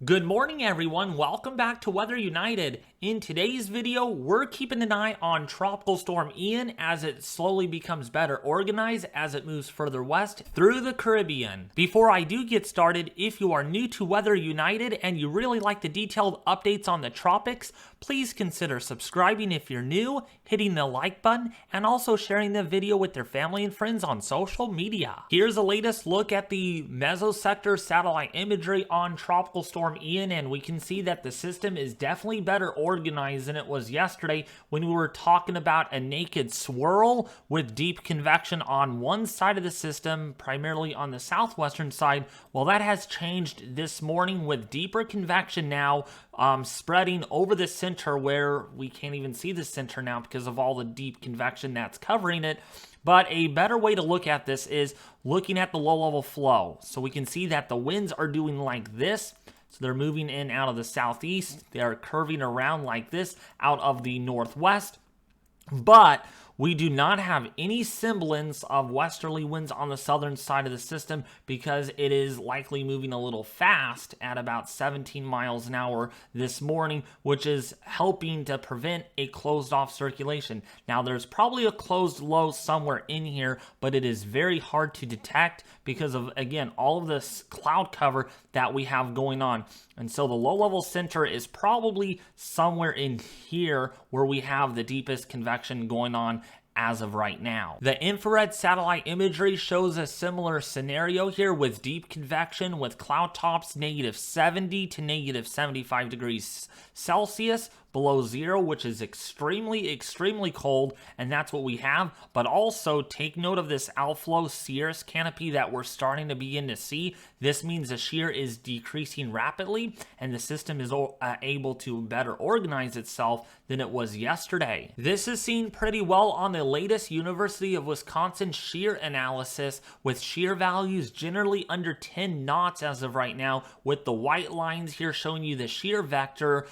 Good morning, everyone. Welcome back to Weather United. In today's video, we're keeping an eye on Tropical Storm Ian as it slowly becomes better organized as it moves further west through the Caribbean. Before I do get started, if you are new to Weather United and you really like the detailed updates on the tropics, please consider subscribing if you're new, hitting the like button, and also sharing the video with your family and friends on social media. Here's the latest look at the mesosector satellite imagery on Tropical Storm Ian, and we can see that the system is definitely better organized than it was yesterday when we were talking about a naked swirl with deep convection on one side of the system, primarily on the southwestern side. Well, that has changed this morning with deeper convection now spreading over the center, where we can't even see the center now because of all the deep convection that's covering it. But a better way to look at this is looking at the low-level flow. So we can see that the winds are doing like this. So they're moving in out of the southeast. They are curving around like this out of the northwest. But we do not have any semblance of westerly winds on the southern side of the system because it is likely moving a little fast at about 17 miles an hour this morning, which is helping to prevent a closed off circulation. Now, there's probably a closed low somewhere in here, but it is very hard to detect because of, again, all of this cloud cover that we have going on. And so the low-level center is probably somewhere in here where we have the deepest convection going on as of right now. The infrared satellite imagery shows a similar scenario here with deep convection with cloud tops -70 to -75 degrees Celsius below zero, which is extremely cold, and that's what we have. But also take note of this outflow cirrus canopy that we're starting to begin to see. This means the shear is decreasing rapidly and the system is able to better organize itself than it was yesterday. This is seen pretty well on the latest University of Wisconsin shear analysis, with shear values generally under 10 knots as of right now, with the white lines here showing you the shear vector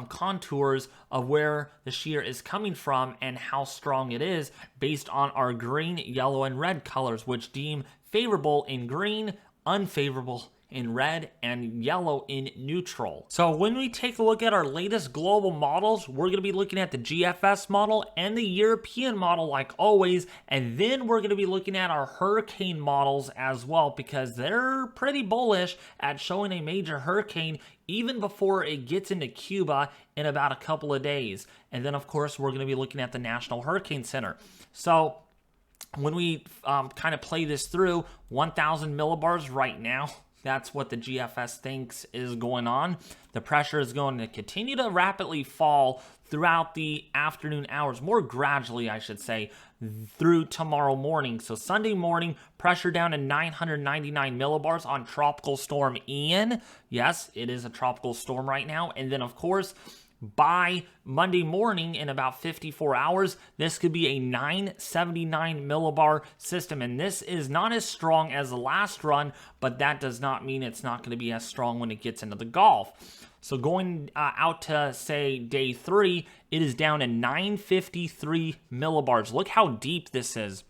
contours of where the shear is coming from and how strong it is based on our green, yellow, and red colors, which deem favorable in green, unfavorable in red, and yellow in neutral. So when we take a look at our latest global models, we're going to be looking at the GFS model and the European model like always, and then we're going to be looking at our hurricane models as well, because they're pretty bullish at showing a major hurricane even before it gets into Cuba in about a couple of days. And then of course we're going to be looking at the National Hurricane Center. So when we kind of play this through, 1,000 millibars right now, that's what the GFS thinks is going on. The pressure is going to continue to rapidly fall throughout the afternoon hours, more gradually, I should say, through tomorrow morning. So Sunday morning, pressure down to 999 millibars on Tropical Storm Ian. Yes, it is a tropical storm right now. And then, of course, by Monday morning, in about 54 hours, this could be a 979 millibar system. And this is not as strong as the last run, but that does not mean it's not going to be as strong when it gets into the Gulf. So going out to, say, day 3, it is down to 953 millibars. Look how deep this is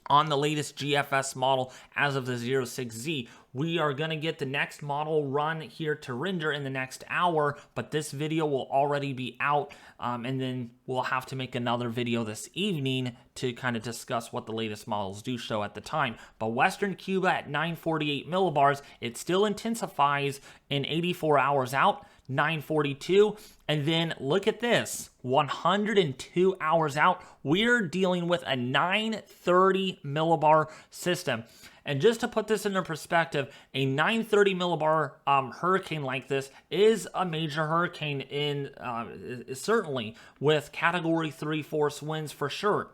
on the latest GFS model as of the 06Z. We are going to get the next model run here to render in the next hour, but this video will already be out, and then we'll have to make another video this evening to kind of discuss what the latest models do show at the time. But Western Cuba at 948 millibars, it still intensifies in 84 hours out, 942, and then look at this, 102 hours out, we're dealing with a 930 millibar system. And just to put this into perspective, a 930 millibar hurricane like this is a major hurricane in certainly with category 3 force winds for sure.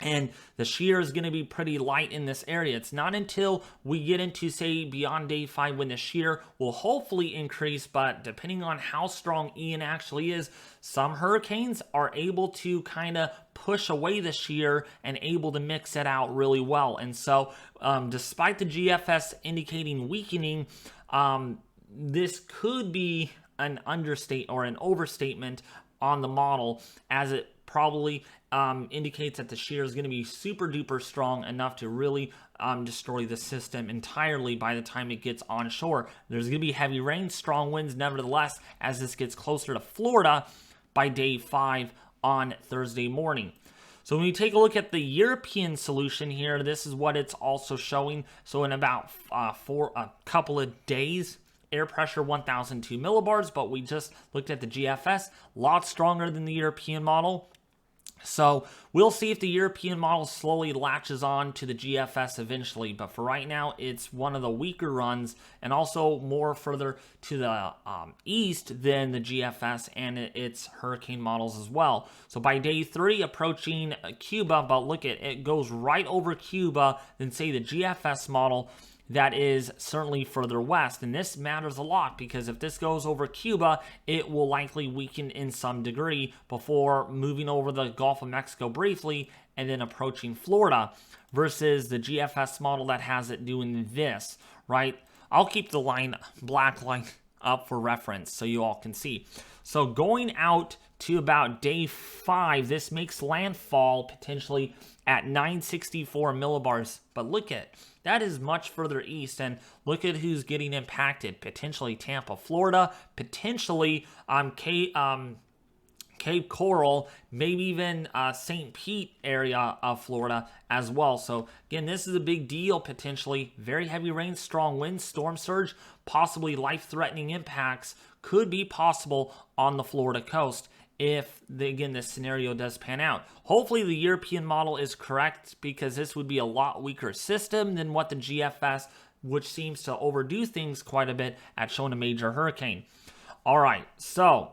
And the shear is going to be pretty light in this area. It's not until we get into, say, beyond day 5 when the shear will hopefully increase, but depending on how strong Ian actually is, some hurricanes are able to kind of push away the shear and able to mix it out really well. And so despite the GFS indicating weakening, this could be an understate or an overstatement on the model, as it probably indicates that the shear is going to be super duper strong enough to really destroy the system entirely by the time it gets onshore. There's going to be heavy rain, strong winds nevertheless as this gets closer to Florida by day 5 on Thursday morning. So when we take a look at the European solution here, this is what it's also showing. So in about a couple of days, air pressure 1,002 millibars, but we just looked at the GFS, a lot stronger than the European model. So we'll see if the European model slowly latches on to the GFS eventually, but for right now, it's one of the weaker runs and also more further to the east than the GFS and its hurricane models as well. So by day 3, approaching Cuba, but look at it goes right over Cuba than say the GFS model that is certainly further west. And this matters a lot because if this goes over Cuba, it will likely weaken in some degree before moving over the Gulf of Mexico briefly and then approaching Florida versus the GFS model that has it doing this, right? I'll keep the black line up for reference so you all can see. So going out to about day 5, this makes landfall potentially at 964 millibars. But look at that is much further east, and look at who's getting impacted. Potentially Tampa, Florida, potentially Cape Coral, maybe even St. Pete area of Florida as well. So again, this is a big deal potentially. Very heavy rain, strong winds, storm surge, possibly life-threatening impacts could be possible on the Florida coast if, again, this scenario does pan out. Hopefully the European model is correct because this would be a lot weaker system than what the GFS, which seems to overdo things quite a bit at showing a major hurricane. All right, so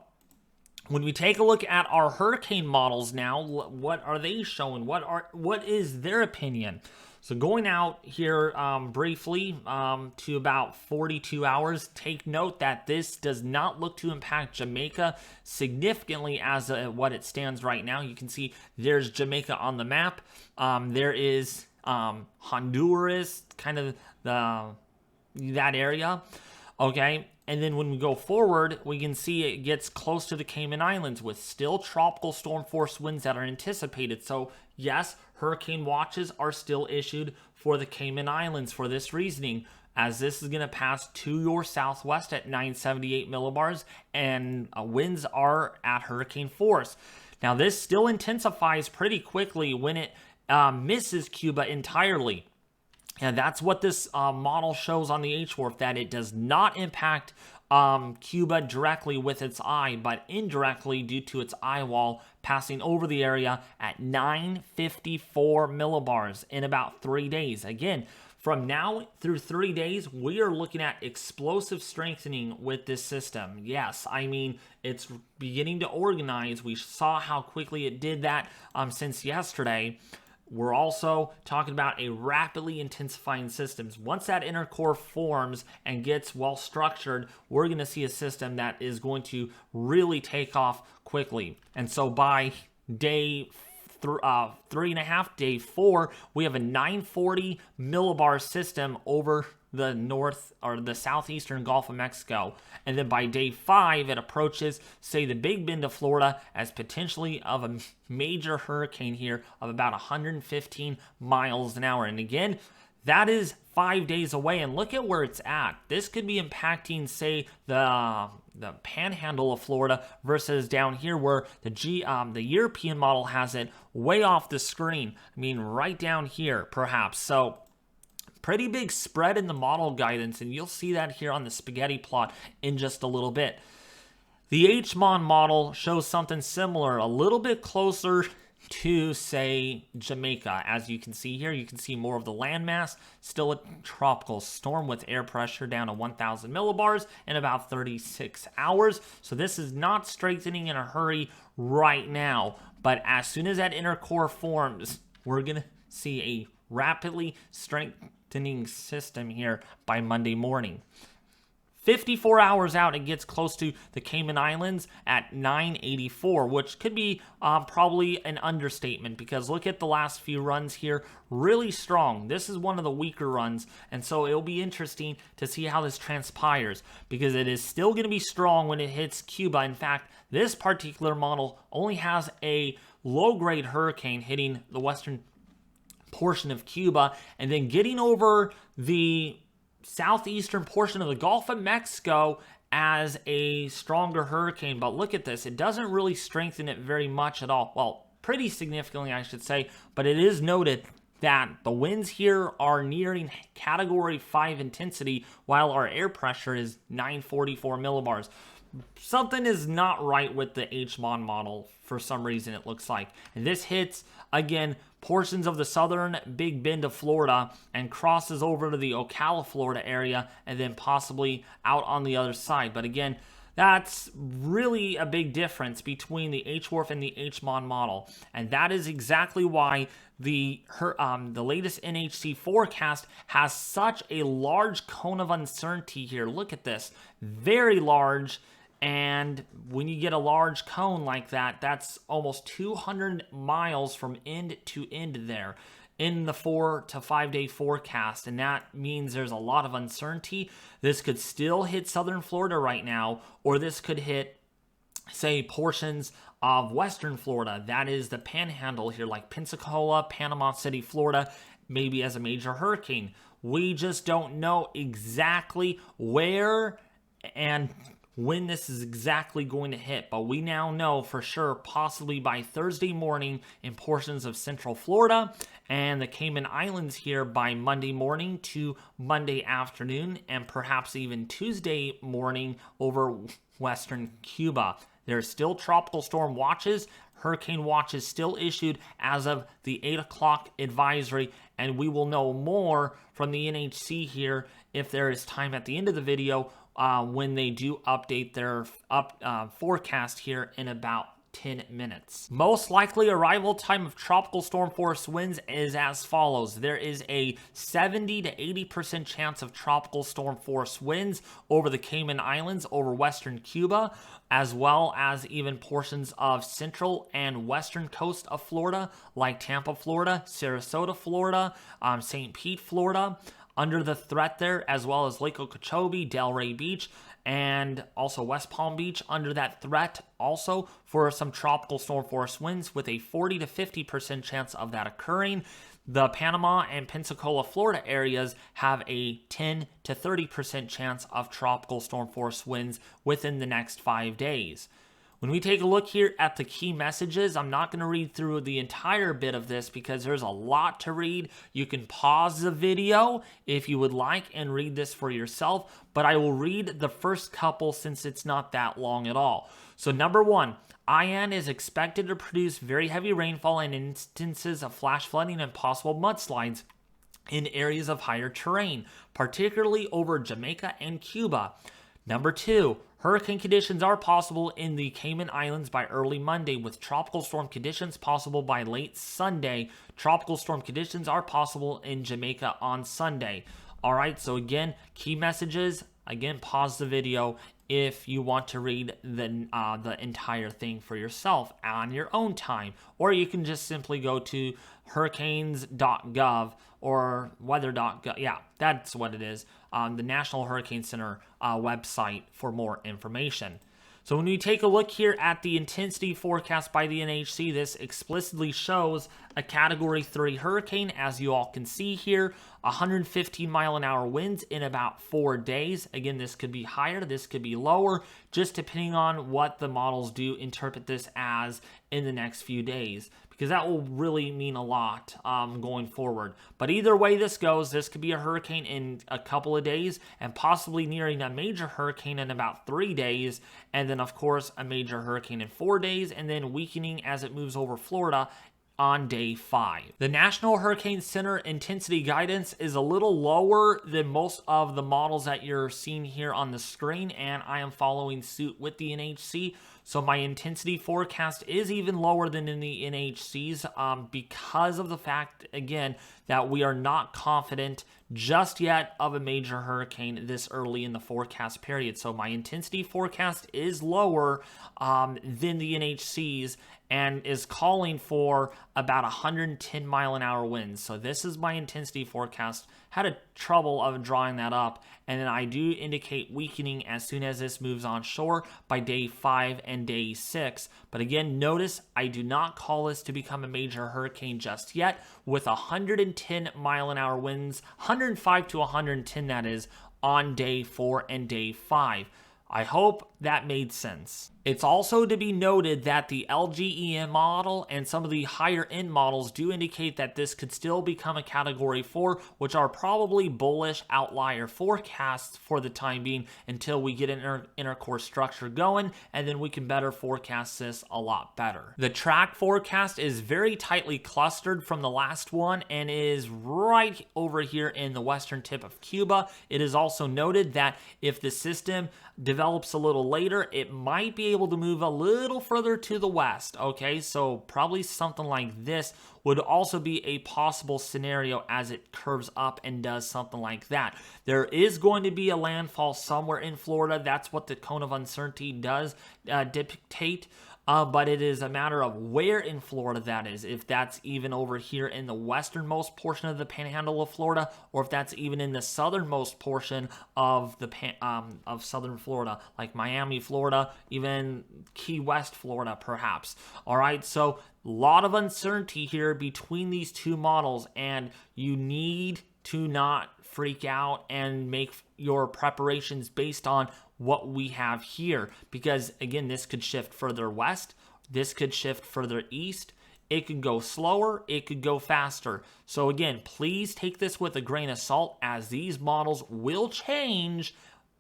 when we take a look at our hurricane models now, what are they showing? What is their opinion? So going out here briefly to about 42 hours, take note that this does not look to impact Jamaica significantly as what it stands right now. You can see there's Jamaica on the map. There is Honduras, kind of that area, okay? And then when we go forward, we can see it gets close to the Cayman Islands with still tropical storm force winds that are anticipated. So yes, hurricane watches are still issued for the Cayman Islands for this reasoning, as this is going to pass to your southwest at 978 millibars and winds are at hurricane force. Now this still intensifies pretty quickly when it misses Cuba entirely. And that's what this model shows on the HWRF, that it does not impact Cuba directly with its eye, but indirectly due to its eye wall passing over the area at 954 millibars in about 3 days. Again, from now through 3 days, we are looking at explosive strengthening with this system. Yes, I mean, it's beginning to organize. We saw how quickly it did that since yesterday. We're also talking about a rapidly intensifying system. Once that inner core forms and gets well structured, we're going to see a system that is going to really take off quickly. And so by day 3.5, day 4, we have a 940 millibar system over the north or the southeastern Gulf of Mexico. And then by day 5, it approaches, say, the Big Bend of Florida as potentially of a major hurricane here of about 115 miles an hour. And again, that is 5 days away, and look at where it's at. This could be impacting, say, the panhandle of Florida versus down here where the European model has it way off the screen. I mean, right down here, perhaps. So pretty big spread in the model guidance, and you'll see that here on the spaghetti plot in just a little bit. The HMON model shows something similar, a little bit closer to, say, Jamaica. As you can see here, you can see more of the landmass, still a tropical storm with air pressure down to 1,000 millibars in about 36 hours. So this is not strengthening in a hurry right now, but as soon as that inner core forms, we're going to see a rapidly strengthening system here by Monday morning. 54 hours out, it gets close to the Cayman Islands at 984, which could be probably an understatement, because look at the last few runs here, really strong. This is one of the weaker runs, and so it'll be interesting to see how this transpires, because it is still going to be strong when it hits Cuba. In fact, this particular model only has a low-grade hurricane hitting the western portion of Cuba, and then getting over the southeastern portion of the Gulf of Mexico as a stronger hurricane. But look at this, it doesn't really strengthen it very much at all. Well, pretty significantly, I should say, but it is noted that the winds here are nearing Category 5 intensity, while our air pressure is 944 millibars. Something is not right with the HMON model for some reason, it looks like. And this hits, again, portions of the southern Big Bend of Florida and crosses over to the Ocala, Florida area, and then possibly out on the other side. But again, that's really a big difference between the HWRF and the HMON model. And that is exactly why the latest NHC forecast has such a large cone of uncertainty here. Look at this, very large. And when you get a large cone like that, that's almost 200 miles from end to end there in the 4 to 5 day forecast. And that means there's a lot of uncertainty. This could still hit southern Florida right now, or this could hit, say, portions of western Florida. That is the panhandle here, like Pensacola, Panama City, Florida, maybe as a major hurricane. We just don't know exactly where and when this is exactly going to hit, but we now know for sure possibly by Thursday morning in portions of central Florida and the Cayman Islands here by Monday morning to Monday afternoon, and perhaps even Tuesday morning over western Cuba. There's still tropical storm watches, hurricane watches still issued as of the 8 o'clock advisory, and we will know more from the NHC here if there is time at the end of the video when they do update their forecast here in about 10 minutes. Most likely arrival time of tropical storm force winds is as follows. There is a 70 to 80% chance of tropical storm force winds over the Cayman Islands, over western Cuba, as well as even portions of central and western coast of Florida, like Tampa, Florida, Sarasota, Florida, St. Pete, Florida, under the threat there, as well as Lake Okeechobee, Delray Beach, and also West Palm Beach under that threat also for some tropical storm force winds, with a 40 to 50% chance of that occurring. The Panama and Pensacola, Florida areas have a 10 to 30% chance of tropical storm force winds within the next 5 days. When we take a look here at the key messages, I'm not going to read through the entire bit of this because there's a lot to read. You can pause the video if you would like and read this for yourself, but I will read the first couple since it's not that long at all. So number one, Ian is expected to produce very heavy rainfall and instances of flash flooding and possible mudslides in areas of higher terrain, particularly over Jamaica and Cuba. Number two, hurricane conditions are possible in the Cayman Islands by early Monday, with tropical storm conditions possible by late Sunday. Tropical storm conditions are possible in Jamaica on Sunday. All right, so again, key messages. Again, pause the video if you want to read the entire thing for yourself on your own time. Or you can just simply go to hurricanes.gov or weather.gov. Yeah, that's what it is. The National Hurricane Center website for more information. So when we take a look here at the intensity forecast by the NHC, this explicitly shows a Category 3 hurricane, as you all can see here, 115 mile an hour winds in about 4 days. Again, this could be higher, this could be lower, just depending on what the models do interpret this as in the next few days, because that will really mean a lot going forward. But either way this goes, this could be a hurricane in a couple of days and possibly nearing a major hurricane in about 3 days, and then of course a major hurricane in 4 days, and then weakening as it moves over Florida on day 5. The National Hurricane Center intensity guidance is a little lower than most of the models that you're seeing here on the screen, and I am following suit with the NHC. So my intensity forecast is even lower than in the NHC's because of the fact, again, that we are not confident just yet of a major hurricane this early in the forecast period. So my intensity forecast is lower than the NHC's and is calling for about 110 mile an hour winds. So this is my intensity forecast. Had a trouble of drawing that up, and then I do indicate weakening as soon as this moves on shore by day 5 and day 6. But again, notice I do not call this to become a major hurricane just yet, with 110 mile an hour winds, 105 to 110 that is, on day 4 and day 5. I hope that made sense. It's also to be noted that the LGEM model and some of the higher end models do indicate that this could still become a category 4, which are probably bullish outlier forecasts for the time being until we get an intercore structure going, and then we can better forecast this a lot better. The track forecast is very tightly clustered from the last one and is right over here in the western tip of Cuba. It is also noted that if the system develops a little later, it might be able to move a little further to the west. Okay, so probably something like this would also be a possible scenario as it curves up and does something like that. There is going to be a landfall somewhere in Florida. That's what the cone of uncertainty does dictate. But it is a matter of where in Florida that is. If that's even over here in the westernmost portion of the panhandle of Florida, or if that's even in the southernmost portion of the of southern Florida, like Miami, Florida, even Key West, Florida, perhaps. All right, so a lot of uncertainty here between these two models, and you need to not freak out and make your preparations based on what we have here, because again, this could shift further west, this could shift further east, it could go slower, it could go faster. So again, please take this with a grain of salt, as these models will change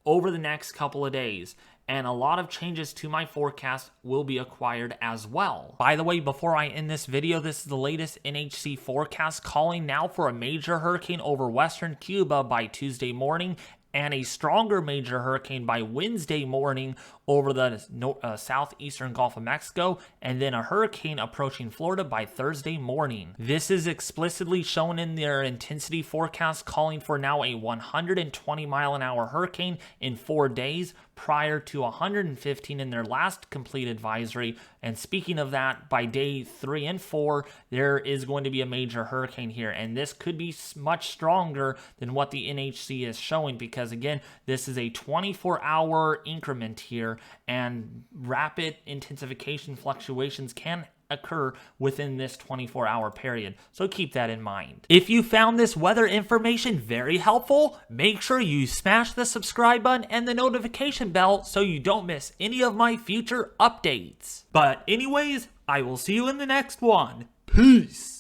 over the next couple of days, and a lot of changes to my forecast will be acquired as well. By the way, before I end this video, this is the latest NHC forecast, calling now for a major hurricane over western Cuba by Tuesday morning, and a stronger major hurricane by Wednesday morning over the southeastern Gulf of Mexico, and then a hurricane approaching Florida by Thursday morning. This is explicitly shown in their intensity forecast, calling for now a 120 mile an hour hurricane in 4 days, prior to 115 in their last complete advisory. And speaking of that, by day 3 and 4, there is going to be a major hurricane here, and this could be much stronger than what the NHC is showing, because again, this is a 24-hour increment here, and rapid intensification fluctuations can occur within this 24-hour period. So keep that in mind. If you found this weather information very helpful, make sure you smash the subscribe button and the notification bell so you don't miss any of my future updates. But anyways, I will see you in the next one. Peace.